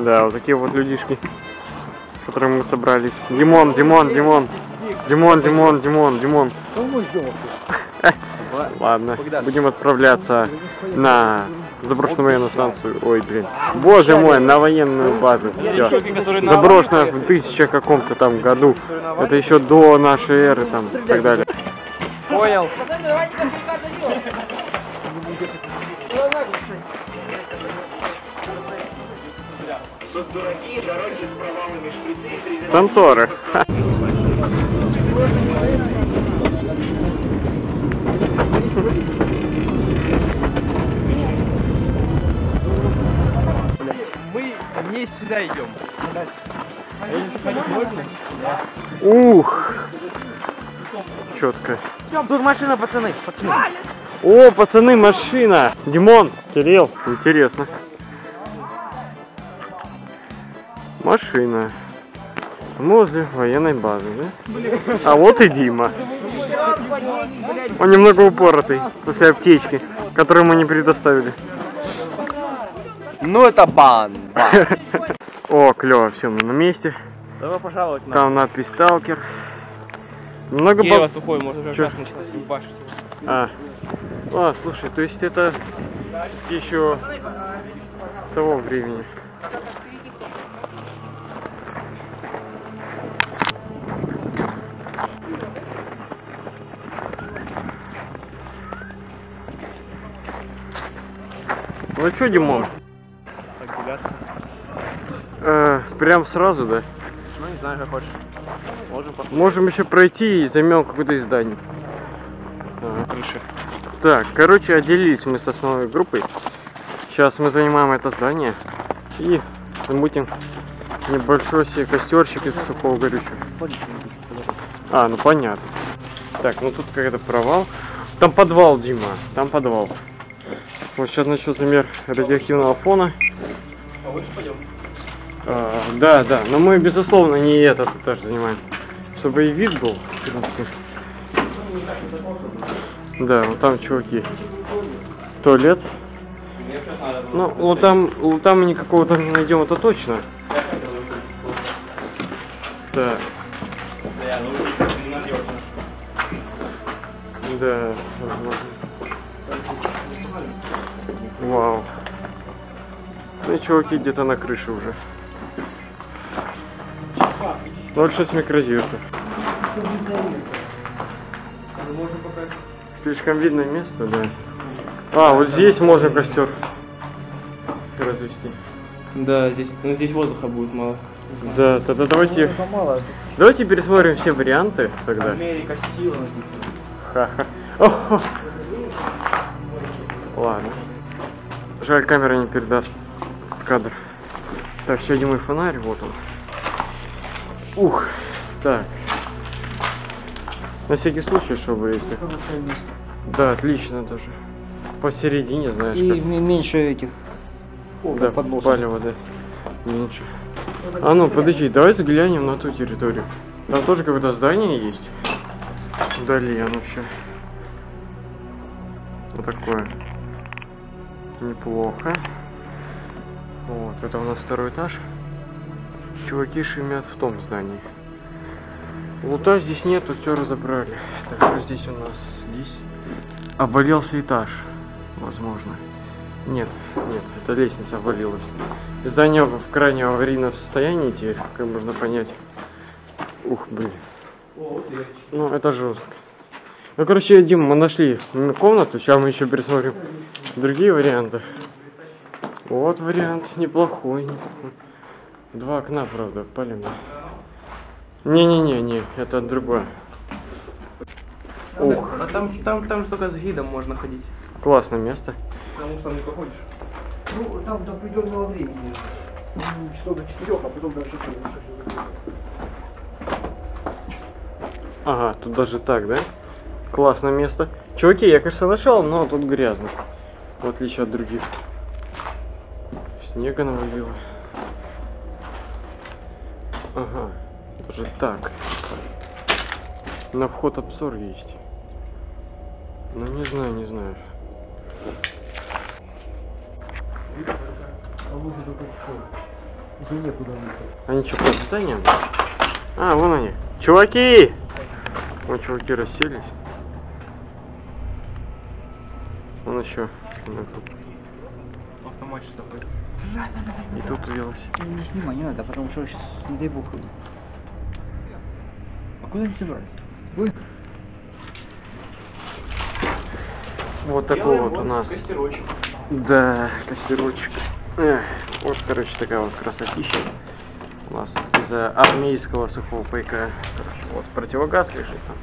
Да, вот такие вот людишки, с которыми мы собрались. Димон, Димон, Димон. Димон, Димон, Димон, Димон. Ладно, будем отправляться на заброшенную военную станцию. Ой, блин. Боже мой, на военную базу. Всё. Заброшена в 1000 каком-то там году. Это еще до нашей эры там и так далее. Понял. Танцоры. Мы не сюда идем. Ух! Четко. Тут машина, пацаны. О, пацаны, машина! Димон, Кирилл, интересно. Машина. Возле военной базы, да? А вот и Дима. Он немного упоротый, после аптечки, которую мы не предоставили. Ну это бан. О, клево, все, мы на месте. Добро пожаловать. Там надпись «Сталкер». Много Киева сухой, можно уже раз начинать ебашить. А, слушай, то есть это еще того времени. Ну что, Димон? Прогуляться. Прям сразу, да? Ну не знаю, как хочешь. Можем еще пройти и займем какое-то из зданий. Крыши. Так, короче, отделились мы с основной группой. Сейчас мы занимаем это здание и замутим небольшой себе костерчик из сухого горючего. А, ну понятно. Так, ну тут какой-то провал. Там подвал, Дима, там подвал. Вот сейчас начал замер радиоактивного фона. А выше пойдем? Да, но мы, безусловно, не этот этаж занимаемся. Чтобы и вид был. Да, вот там, чуваки, туалет. Ну, лутам мы никакого там не найдем, это точно. Да. Да. Вау. Ну, чуваки где-то на крыше уже. 0,6 микрозирка. Слишком видное место, да. А, вот здесь можно костер развести. Да, здесь воздуха будет мало. Да, тогда давайте пересмотрим все варианты тогда. Америка сила. Ха-ха. Ладно. Жаль, камера не передаст кадр. Так, еще один мой фонарь, вот он. Ух, так. На всякий случай, чтобы если... Да, отлично даже. Посередине, знаешь. И как... меньше этих. Да, палево, да. Меньше. А ну, подожди, давай взглянем на ту территорию. Там тоже какое-то здание есть. Вдали оно все. Вот такое. Неплохо. Вот, это у нас второй этаж. Чуваки шумят в том здании. Лута здесь нету, все разобрали. Так, что здесь у нас? Здесь обвалился этаж, возможно. Нет, это лестница обвалилась. Здание в крайне аварийном состоянии теперь, как можно понять. Ух, блин. Ну, это жестко. Ну, короче, Дим, мы нашли комнату, сейчас мы еще пересмотрим другие варианты. Вот вариант неплохой. 2 окна, правда, палим. Не, это другое. Ух. А там же только с гидом можно ходить. Классное место. Потому что не походишь. Ну, там до определенного времени. Часов до 4, а потом дальше. Ага, тут даже так, да? Классное место. Чуваки, я, кажется, нашел, но тут грязно. В отличие от других. Снега навалило. Ага, даже так. На вход обзор есть. Ну, не знаю. Уже некуда выехать. Они что, под зданием? А, вон они. Чуваки! Вон чуваки расселись. Вон еще. Автоматчик такой. И тут увелось. Не снимай, не надо, потому что сейчас, не дай бог, ходит. А куда они собрались? Вы? Вот такой вот у нас. Костерочек. Да, костерочек. Вот, короче, такая вот красотища. У нас из-за армейского сухого пайка. Короче, вот противогаз лежит там.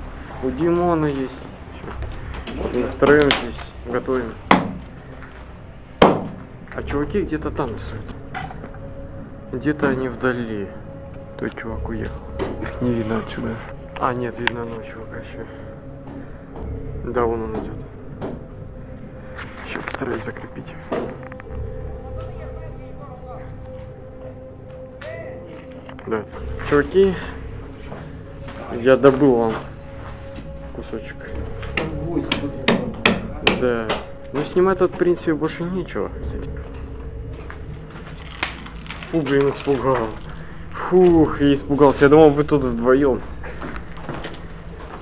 У Димона есть. Мы втроем здесь готовим. А чуваки где-то там тусуют. Где-то они вдали. Тот чувак уехал. Их не видно отсюда. А, нет, видно одного чувака еще. Да, вон он идет. Сейчас постараюсь закрепить. Да. Чуваки, я добыл вам кусочек. Да. Ну снимать тут в принципе больше нечего с этим. Фу, блин, испугал. Фух, я испугался. Я думал, вы тут вдвоем.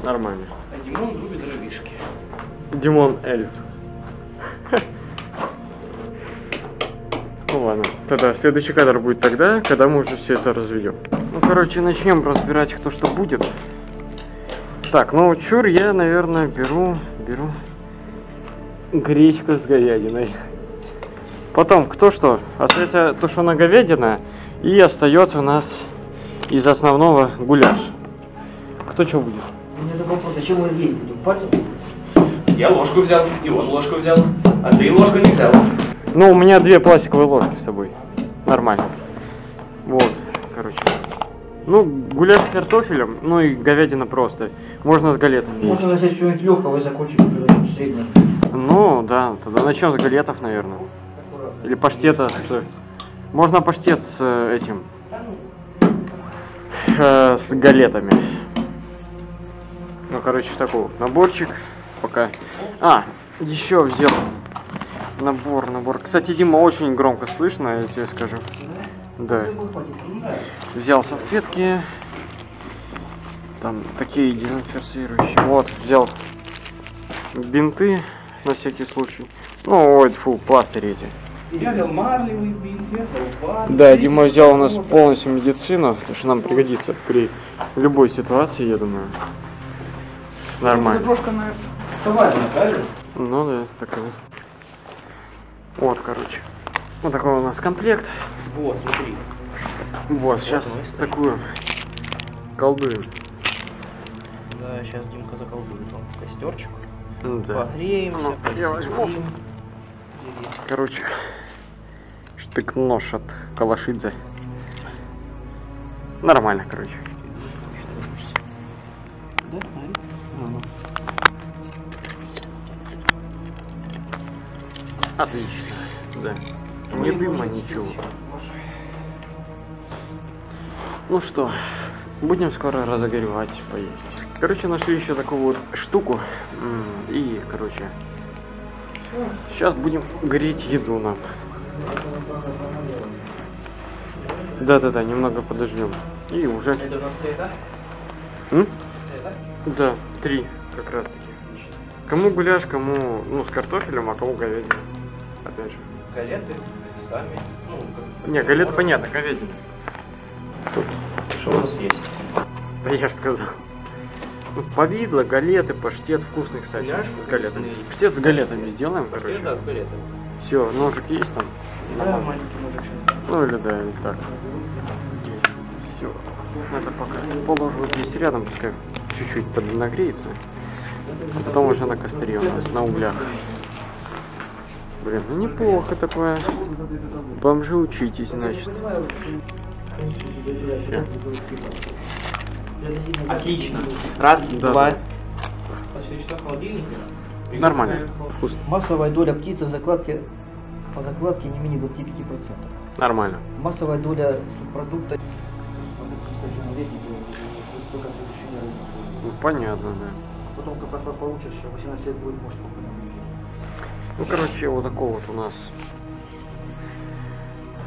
Нормально. А Димон любит дровишки. Димон эльф. Ну ладно, тогда следующий кадр будет тогда, когда мы уже все это разведем. Ну, короче, начнем разбирать, кто что будет. Так, ну чур я, наверное, беру гречку с говядиной. Потом, кто что? Остается тушеная говядина и остается у нас из основного гуляш. Кто что будет? У меня такой вопрос, зачем вы едете? Пальцем? Я ложку взял, и он ложку взял, а ты ложку не взял. Ну, у меня 2 пластиковые ложки с собой. Нормально. Вот, короче. Ну, гуляш с картофелем, ну и говядина просто. Можно с галетами. Можно начать что-нибудь легкого и закончить что-нибудь среднее. Ну, да, тогда начнем с галетов, наверное. Или паштета с... Можно паштет с этим... с галетами. Ну, короче, такой вот наборчик. Пока... А, еще взял набор. Кстати, Дима, очень громко слышно, я тебе скажу. Да. Взял салфетки. Там такие дезинфицирующие. Вот, взял бинты на всякий случай. Ну, ой, фу, пластыри эти. Я взял марлевый бинт, я взял вату. Да, Дима взял у нас полностью медицину, потому что нам пригодится при любой ситуации, я думаю. Нормально. Заброшка на товарища, правильно? Ну да, такой. Вот, короче. Вот такой у нас комплект. Вот, смотри. Вот, сейчас такую колдуем. Да, сейчас Димка заколдует вам костерчик. Да. Погреемся, Ну, я возьму. посидим. Короче, штык-нож от Калашидзе. Нормально, короче. Да? Отлично. Да. Не дыма, ничего. Ну что, будем скоро разогревать, поесть. Короче, нашли еще такую вот штуку. И, короче, сейчас будем греть еду нам. Да-да-да, немного подождем. И уже... Это у нас это? Это? Да, 3 как раз таки. Кому гуляш, кому, ну, с картофелем, а кому говядина. Опять же. Галеты сами. Ну, как... Не, галет понятно, говядина. Тут Что у нас есть? да я же сказал. Ну, повидло, галеты, паштет вкусный, кстати, Гуляш с галетами. вкусный. Паштет с галетами сделаем, Паштет, короче. да, с галетами. Все, ножик есть там? Да, маленький ножик сейчас. Ну или да, или так. Все. Это пока положу вот здесь рядом, пускай чуть-чуть поднагреется. А потом уже на костре у нас, на углях. Блин, ну неплохо такое. Бомжи учитесь, значит. Всё. Отлично. Раз, Да, два. да. Что в холодильнике? Нормально. Вкусно. Массовая доля птицы в закладке, по закладке не менее 25%. Nормально. Массовая доля субпродукта. Ну, понятно, да. Потом, как получишь, 18 лет будет, может, спокойно. Ну, короче, вот такой вот у нас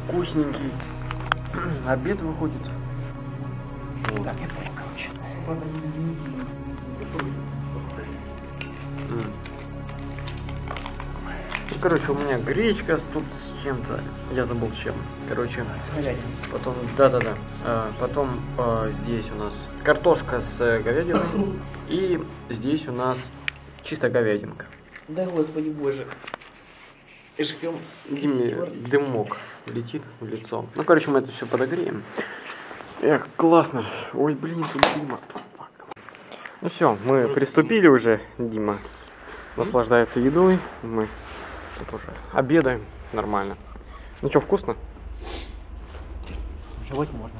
вкусненький Обед выходит. Вот. Так, я понял, короче. Правда, Ну, короче, у меня гречка тут с чем-то. Я забыл чем. Короче, говядина. потом, да-да-да. Потом здесь у нас картошка с говядиной. И здесь у нас чисто говядинка. Да господи боже. Жгем. Диме дымок летит в лицо. Ну, короче, мы это все подогреем. Эх, классно. Ой, блин, тут Дима. Ну все, мы приступили уже. Дима наслаждается едой. Мы тут уже обедаем нормально. Ну что, вкусно? Жевать можно.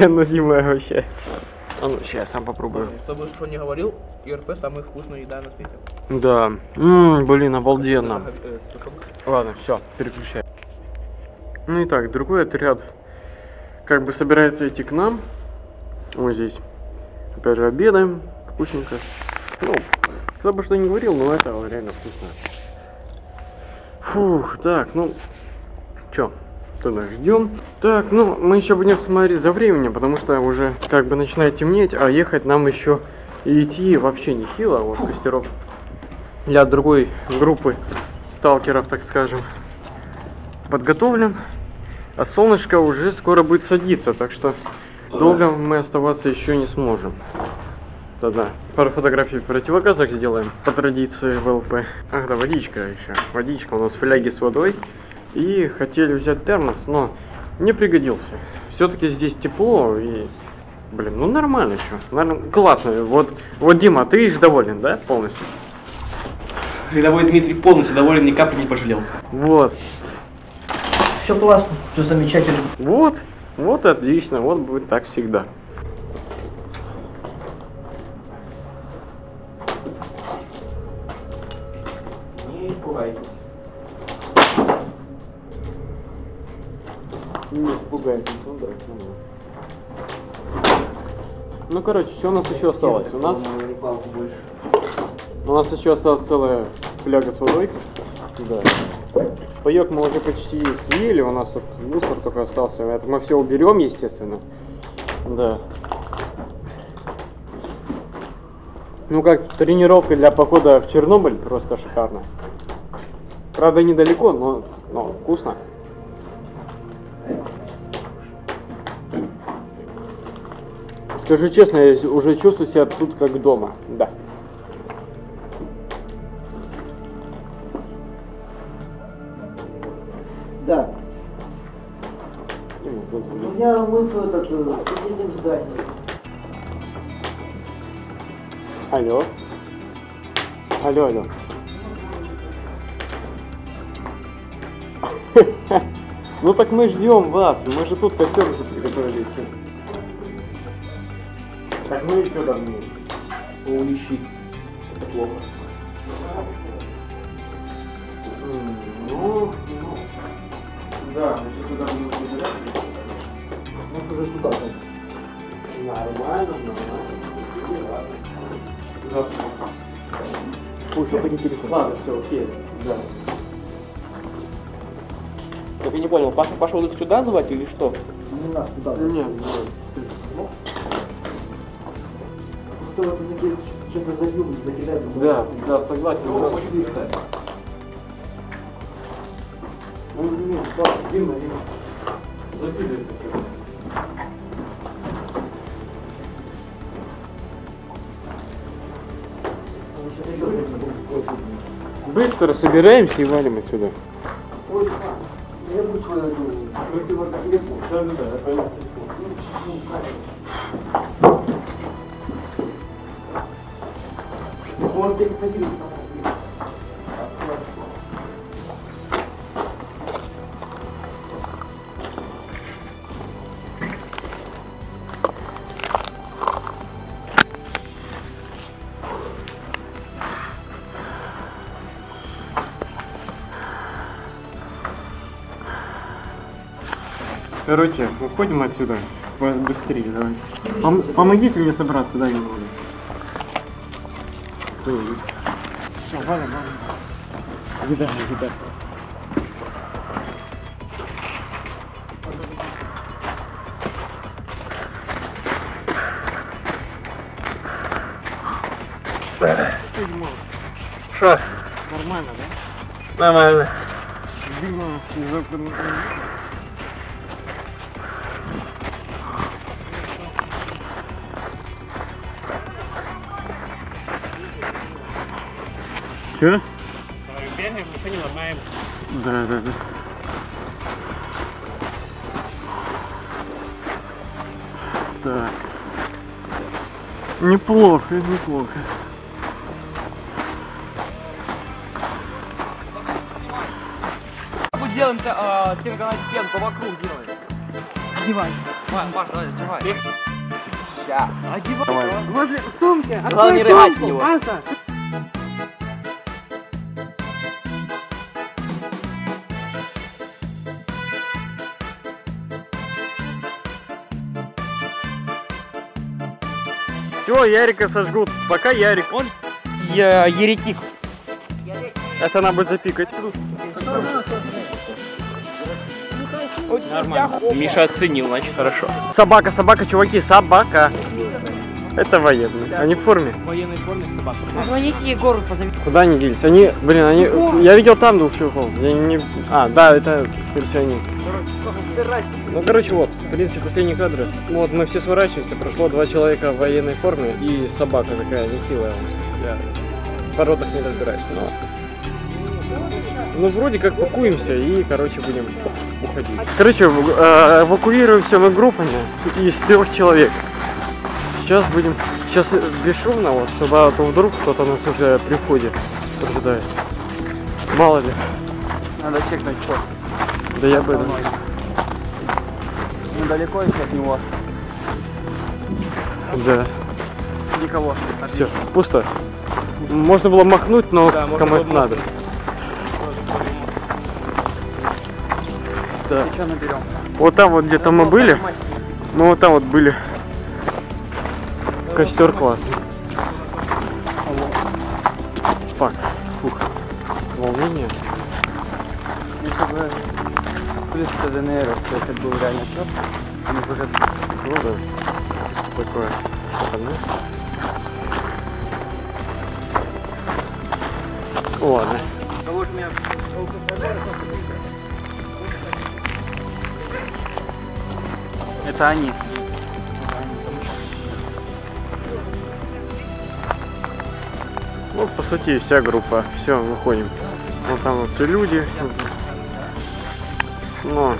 Ну, Дима вообще. А ну, сейчас я сам попробую. Кто бы что ни говорил, ИРП самая вкусная еда на свете. Да. Блин, обалденно. Ладно, все, переключай. Ну и так, другой отряд как бы собирается идти к нам. Вот здесь. Опять же, обедаем. Вкусненько. Ну, кто бы что ни говорил, но это реально вкусно. Фух, так, ну, чё, тогда ждем. Так, ну, мы еще будем смотреть за временем, потому что уже как бы начинает темнеть, а ехать нам еще и идти вообще не хило. Вот костерок для другой группы сталкеров, так скажем, подготовлен. А солнышко уже скоро будет садиться, так что долго мы оставаться еще не сможем. Да-да. Пару фотографий в противогазах сделаем по традиции в ЛП. Ах да, водичка еще. Водичка, у нас фляги с водой. И хотели взять термос, но не пригодился. Все-таки здесь тепло и... Блин, ну нормально что. Наверное, классно. Вот, Дима, ты же доволен, да, полностью? Рядовой Дмитрий полностью доволен, ни капли не пожалел. Вот. Все классно, все замечательно. Вот отлично, вот будет так всегда. Не пугайтесь. Не испугайтесь, ну да, ну короче, что у нас еще осталось? У нас еще осталась целая фляга с водой. Да. Паёк мы уже почти слили, у нас тут мусор только остался. Это мы все уберем, естественно. Да. Ну как, тренировка для похода в Чернобыль просто шикарно. Правда недалеко, но вкусно. Скажу честно, я уже чувствую себя тут как дома, да. Да. У меня мы едем в здание. Алло. Алло. Ну так мы ждем вас, мы же тут костер уже приготовили. Так мы еще давнее. Улищи. Это плохо. Ну, да, мы сейчас туда будем собираться. Мы уже туда. Нормально. Ой, только не телефон. Ладно, все, окей. Да. Так я не понял, Паша пошел их сюда звать или что? Не надо туда. Нет. Кто в этом деле что-то забил, закидает. Да, согласен. Ну, нет, да, Дима. Забили. Быстро собираемся и валим отсюда. Ой, я обычно противогазку. Да, я понял. Он тебе садится. Короче, уходим отсюда. Быстрее, давай. Помогите мне собраться, дай немного. Кто-нибудь. Все, валим. Еда. Что? Нормально, да? Нормально. Дыма из окон. Че? Бегаем, мы не ломаем. Да. Так. Неплохо. Мы делаем стенку вокруг делаем. Одевай. Маш, давай, одевай. Сейчас. Одевай. Давай. Возле сумки. Главное, не рыгать в него. Маша. Все, Ярика сожгут. Пока Ярик. Он еретик. Это надо будет запикать. Нормально. Миша оценил, значит хорошо. Собака, чуваки, собака. Это военные. Они в форме. В военной форме собака. Позвоните Егору, позовите. Куда они делись? Они. Я видел там двух чуваков. Я не. А, да, это скорее всего они. Ну, короче, вот, в принципе, последние кадры. Вот, мы все сворачиваемся, прошло 2 человека в военной форме и собака такая нехилая. Я в породах не разбираюсь, но... Ну, вроде как пакуемся и, короче, будем уходить. Короче, эвакуируемся мы группами из 3 человек. Сейчас бесшумно, вот, чтобы а то вдруг кто-то нас уже при входе ожидает. Мало ли. Надо чекнуть вход. Да я бы... Недалеко еще от него. Да. Никого. Все, пусто. Можно было махнуть, но Да, можно кому было это надо. Да. Что наберем? Вот там вот где-то мы были. Мы вот там вот были. Костер классный. Фак. Фух. Волнение. Если бы плюс ДНР, то это был реально чёрт. Ну да. Такое. Ладно. Это они. Ну, по сути, вся группа. Все, выходим. Вот там вот все люди. Но